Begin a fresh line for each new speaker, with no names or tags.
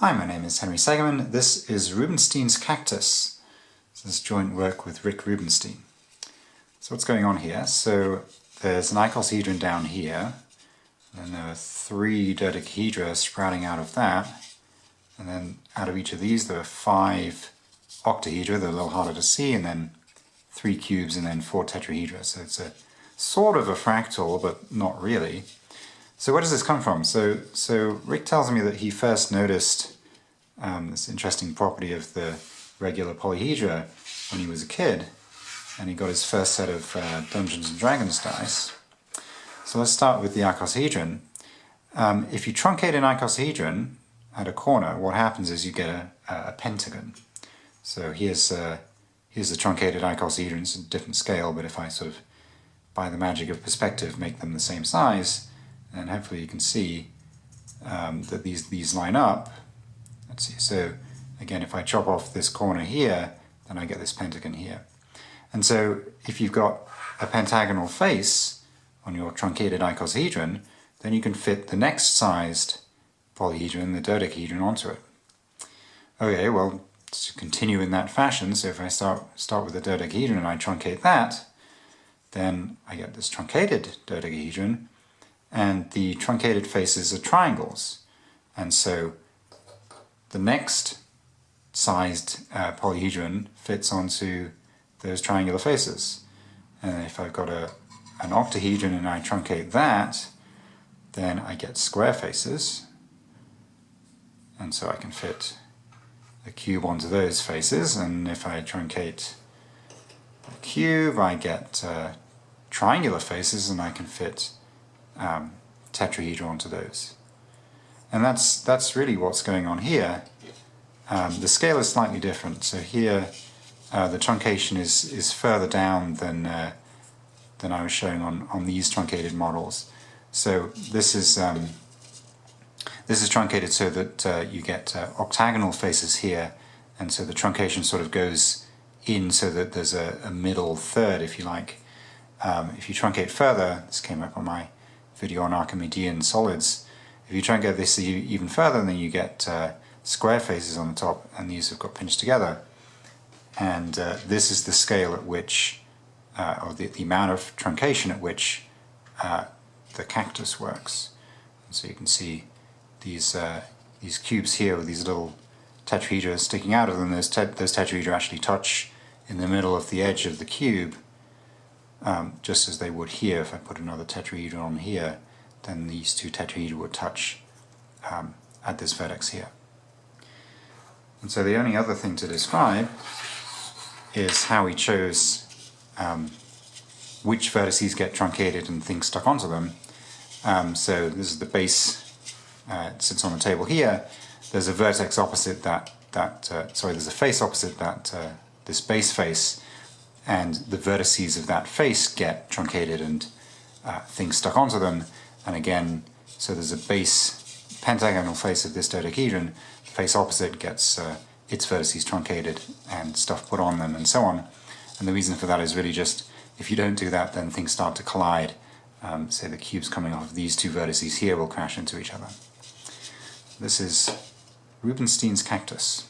Hi, my name is Henry Segerman. This is Rubenstein's cactus. This is joint work with Rick Rubenstein. So what's going on here? So there's an icosahedron down here, and there are 3 dodecahedra sprouting out of that, and then out of each of these there are 5 octahedra, they're a little harder to see, and then 3 cubes, and then 4 tetrahedra. So it's a sort of a fractal, but not really. So where does this come from? So Rick tells me that he first noticed this interesting property of the regular polyhedra when he was a kid, and he got his first set of Dungeons and Dragons dice. So let's start with the icosahedron. If you truncate an icosahedron at a corner, what happens is you get a pentagon. So here's the truncated icosahedron. It's a different scale, but if I sort of, by the magic of perspective, make them the same size, and hopefully you can see that these line up. Let's see, so again, if I chop off this corner here, then I get this pentagon here. And so if you've got a pentagonal face on your truncated icosahedron, then you can fit the next sized polyhedron, the dodecahedron, onto it. Okay, well, to continue in that fashion, so if I start with the dodecahedron and I truncate that, then I get this truncated dodecahedron, and the truncated faces are triangles. And so the next sized polyhedron fits onto those triangular faces. And if I've got an octahedron and I truncate that, then I get square faces. And so I can fit a cube onto those faces. And if I truncate the cube, I get triangular faces, and I can fit tetrahedra onto those. And that's really what's going on here. The scale is slightly different. So here the truncation is further down than I was showing on these truncated models. So this is truncated so that you get octagonal faces here, and so the truncation sort of goes in so that there's a middle third, if you like. If you truncate further, this came up on my video on Archimedean solids, if you truncate this even further, then you get square faces on the top, and these have got pinched together. And this is the scale at which, or the amount of truncation at which the cactus works. And so you can see these cubes here with these little tetrahedra sticking out of them. Those tetrahedra actually touch in the middle of the edge of the cube, just as they would here. If I put another tetrahedron on here, then these 2 tetrahedra would touch at this vertex here. And so the only other thing to describe is how he chose which vertices get truncated and things stuck onto them. So this is the base, it sits on the table here. There's a vertex opposite there's a face opposite that this base face, and the vertices of that face get truncated and things stuck onto them. And again, so there's a base pentagonal face of this dodecahedron, the face opposite gets its vertices truncated and stuff put on them, and so on. And the reason for that is really just, if you don't do that, then things start to collide. Say the cubes coming off of these 2 vertices here will crash into each other. This is Rubenstein's cactus.